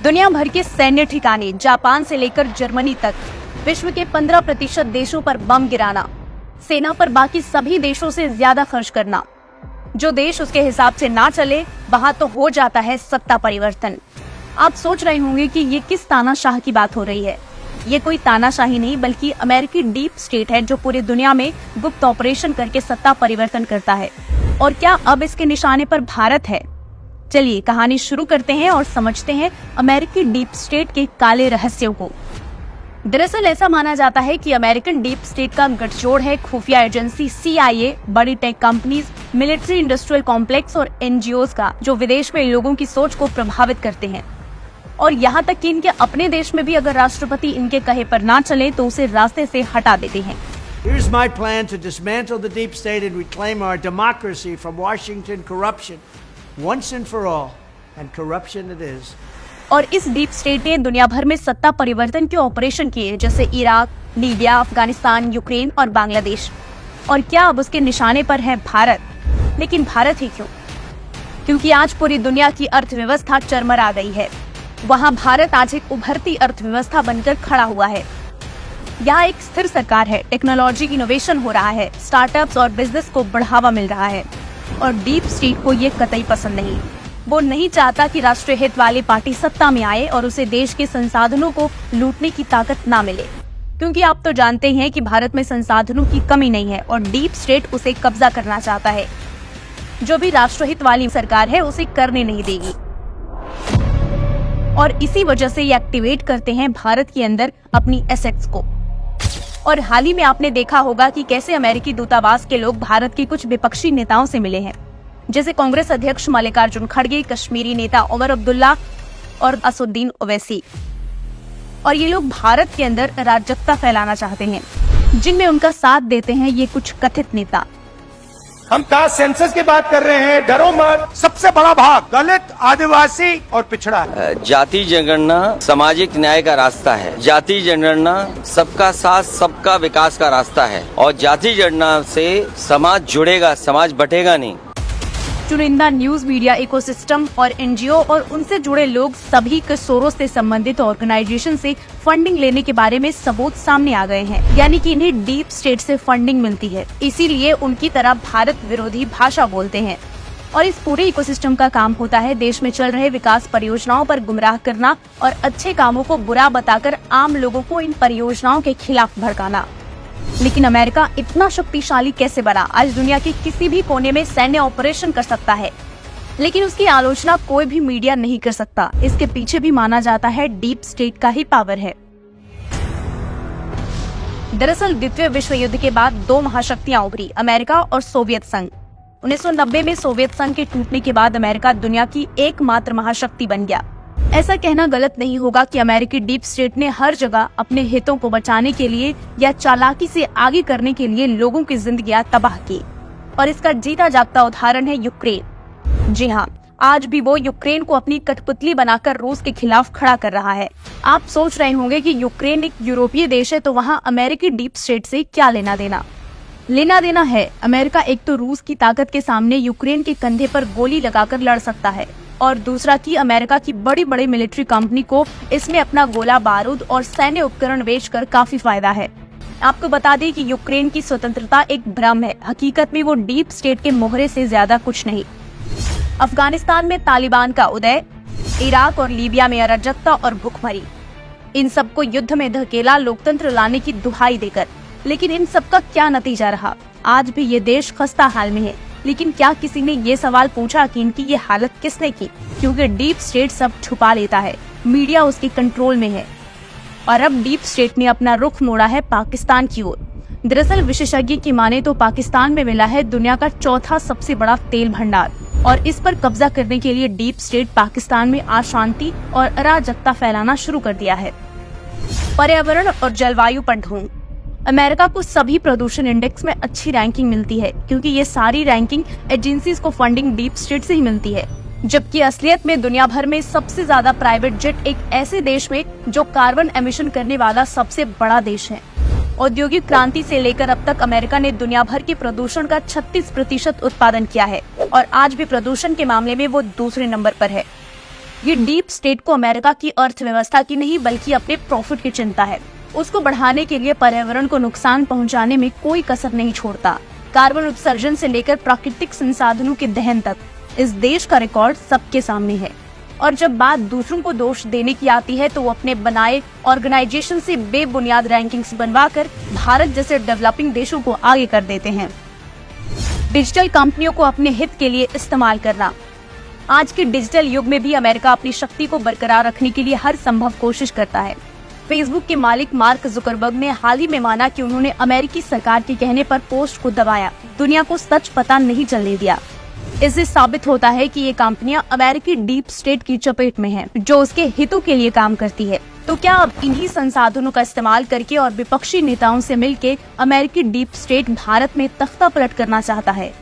दुनिया भर के सैन्य ठिकाने जापान से लेकर जर्मनी तक, विश्व के 15% देशों पर बम गिराना, सेना पर बाकी सभी देशों से ज्यादा खर्च करना। जो देश उसके हिसाब से ना चले वहां तो हो जाता है सत्ता परिवर्तन। आप सोच रहे होंगे कि ये किस तानाशाह की बात हो रही है। ये कोई तानाशाही नहीं बल्कि अमेरिकी डीप स्टेट है जो पूरी दुनिया में गुप्त ऑपरेशन करके सत्ता परिवर्तन करता है। और क्या अब इसके निशाने पर भारत है? चलिए कहानी शुरू करते हैं और समझते हैं अमेरिकी डीप स्टेट के काले रहस्यों को। दरअसल ऐसा माना जाता है कि अमेरिकन डीप स्टेट का गठजोड़ है खुफिया एजेंसी CIA, बड़ी tech companies, military industrial complex और NGOs का, जो विदेश में लोगों की सोच को प्रभावित करते हैं। और यहाँ तक कि इनके अपने देश में भी अगर राष्ट्रपति इनके कहे पर ना चले तो उसे रास्ते से हटा देते हैं। Here's my plan to dismantle the deep state and reclaim our democracy from Washington corruption once and for all, and corruption it is. और इस डीप स्टेट ने दुनिया भर में सत्ता परिवर्तन के ऑपरेशन किए, जैसे इराक, लीबिया, अफगानिस्तान, यूक्रेन और बांग्लादेश। और क्या अब उसके निशाने पर है भारत? लेकिन भारत ही क्यों? क्योंकि आज पूरी दुनिया की अर्थव्यवस्था चरमरा गई है। वहाँ भारत आज एक उभरती अर्थव्यवस्था बनकर खड़ा हुआ है। यहाँ एक स्थिर सरकार है, टेक्नोलॉजी इनोवेशन हो रहा है, स्टार्टअप्स और बिजनेस को बढ़ावा मिल रहा है। और डीप स्टेट को ये कतई पसंद नहीं। वो नहीं चाहता कि राष्ट्रीय हित वाली पार्टी सत्ता में आए और उसे देश के संसाधनों को लूटने की ताकत ना मिले। क्योंकि आप तो जानते हैं कि भारत में संसाधनों की कमी नहीं है और डीप स्टेट उसे कब्जा करना चाहता है। जो भी राष्ट्रहित वाली सरकार है उसे करने नहीं देगी। और इसी वजह से ये एक्टिवेट करते हैं भारत के अंदर अपनी एसेट्स को। और हाल ही में आपने देखा होगा कि कैसे अमेरिकी दूतावास के लोग भारत के कुछ विपक्षी नेताओं से मिले हैं, जैसे कांग्रेस अध्यक्ष मल्लिकार्जुन खड़गे, कश्मीरी नेता उमर अब्दुल्ला और असदुद्दीन ओवैसी। और ये लोग भारत के अंदर अराजकता फैलाना चाहते हैं, जिनमें उनका साथ देते हैं ये कुछ कथित नेता। हम कास्ट सेंसस की बात कर रहे हैं, डरो मत। सबसे बड़ा भाग दलित, आदिवासी और पिछड़ा है। जाति जनगणना सामाजिक न्याय का रास्ता है। जाति जनगणना सबका साथ सबका विकास का रास्ता है। और जाति जनगणना से समाज जुड़ेगा, समाज बटेगा नहीं। चुनिंदा न्यूज मीडिया इकोसिस्टम और NGO और उनसे जुड़े लोग सभी के सोरोस से संबंधित ऑर्गेनाइजेशन से फंडिंग लेने के बारे में सबूत सामने आ गए हैं। यानी कि इन्हें डीप स्टेट से फंडिंग मिलती है, इसीलिए उनकी तरह भारत विरोधी भाषा बोलते हैं। और इस पूरे इकोसिस्टम का काम होता है देश में चल रहे विकास परियोजनाओं पर गुमराह करना और अच्छे कामों को बुरा बताकर आम लोगों को इन परियोजनाओं के खिलाफ भड़काना। लेकिन अमेरिका इतना शक्तिशाली कैसे बना? आज दुनिया के किसी भी कोने में सैन्य ऑपरेशन कर सकता है, लेकिन उसकी आलोचना कोई भी मीडिया नहीं कर सकता। इसके पीछे भी माना जाता है डीप स्टेट का ही पावर है। दरअसल द्वितीय विश्व युद्ध के बाद दो महाशक्तियां उभरी, अमेरिका और सोवियत संघ। 1990 में सोवियत संघ के टूटने के बाद अमेरिका दुनिया की एकमात्र महाशक्ति बन गया। ऐसा कहना गलत नहीं होगा कि अमेरिकी डीप स्टेट ने हर जगह अपने हितों को बचाने के लिए या चालाकी से आगे करने के लिए लोगों की जिंदगियां तबाह की। और इसका जीता जागता उदाहरण है यूक्रेन। जी हाँ, आज भी वो यूक्रेन को अपनी कठपुतली बनाकर रूस के खिलाफ खड़ा कर रहा है। आप सोच रहे होंगे कि यूक्रेन एक यूरोपीय देश है तो वहाँ अमेरिकी डीप स्टेट से क्या लेना देना? लेना देना है। अमेरिका एक तो रूस की ताकत के सामने यूक्रेन के कंधे पर गोली लगाकर लड़ सकता है, और दूसरा कि अमेरिका की बड़ी बड़ी मिलिट्री कंपनी को इसमें अपना गोला बारूद और सैन्य उपकरण बेचकर काफी फायदा है। आपको बता दें कि यूक्रेन की स्वतंत्रता एक भ्रम है, हकीकत में वो डीप स्टेट के मोहरे से ज्यादा कुछ नहीं। अफगानिस्तान में तालिबान का उदय, इराक और लीबिया में अराजकता और भूखमरी, इन सबको युद्ध में धकेला लोकतंत्र लाने की दुहाई देकर। लेकिन इन सबका क्या नतीजा रहा? आज भी ये देश खस्ता हाल में है। लेकिन क्या किसी ने ये सवाल पूछा कि इनकी ये हालत किसने की? क्योंकि डीप स्टेट सब छुपा लेता है, मीडिया उसके कंट्रोल में है। और अब डीप स्टेट ने अपना रुख मोड़ा है पाकिस्तान की ओर। दरअसल विशेषज्ञ की माने तो पाकिस्तान में मिला है दुनिया का चौथा सबसे बड़ा तेल भंडार, और इस पर कब्जा करने के लिए डीप स्टेट पाकिस्तान में अशांति और अराजकता फैलाना शुरू कर दिया है। पर्यावरण और जलवायु पर ढोंग। अमेरिका को सभी प्रदूषण इंडेक्स में अच्छी रैंकिंग मिलती है, क्योंकि ये सारी रैंकिंग एजेंसीज को फंडिंग डीप स्टेट से ही मिलती है। जबकि असलियत में दुनिया भर में सबसे ज्यादा प्राइवेट जेट एक ऐसे देश में जो कार्बन एमिशन करने वाला सबसे बड़ा देश है। औद्योगिक क्रांति से लेकर अब तक अमेरिका ने दुनिया भर के प्रदूषण का 36% उत्पादन किया है और आज भी प्रदूषण के मामले में वो दूसरे नंबर पर है। ये डीप स्टेट को अमेरिका की अर्थव्यवस्था की नहीं बल्कि अपने प्रॉफिट की चिंता है। उसको बढ़ाने के लिए पर्यावरण को नुकसान पहुंचाने में कोई कसर नहीं छोड़ता। कार्बन उत्सर्जन से लेकर प्राकृतिक संसाधनों के दहन तक इस देश का रिकॉर्ड सबके सामने है। और जब बात दूसरों को दोष देने की आती है तो वो अपने बनाए ऑर्गेनाइजेशन से बेबुनियाद रैंकिंग्स बनवाकर भारत जैसे डेवलपिंग देशों को आगे कर देते हैं। डिजिटल कंपनियों को अपने हित के लिए इस्तेमाल करना। आज के डिजिटल युग में भी अमेरिका अपनी शक्ति को बरकरार रखने के लिए हर संभव कोशिश करता है। फेसबुक के मालिक मार्क जुकरबर्ग ने हाल ही में माना कि उन्होंने अमेरिकी सरकार के कहने पर पोस्ट को दबाया, दुनिया को सच पता नहीं चलने दिया। इससे साबित होता है कि ये कंपनियां अमेरिकी डीप स्टेट की चपेट में हैं, जो उसके हितों के लिए काम करती है। तो क्या अब इन्हीं संसाधनों का इस्तेमाल करके और विपक्षी नेताओं से मिलकर अमेरिकी डीप स्टेट भारत में तख्ता पलट करना चाहता है?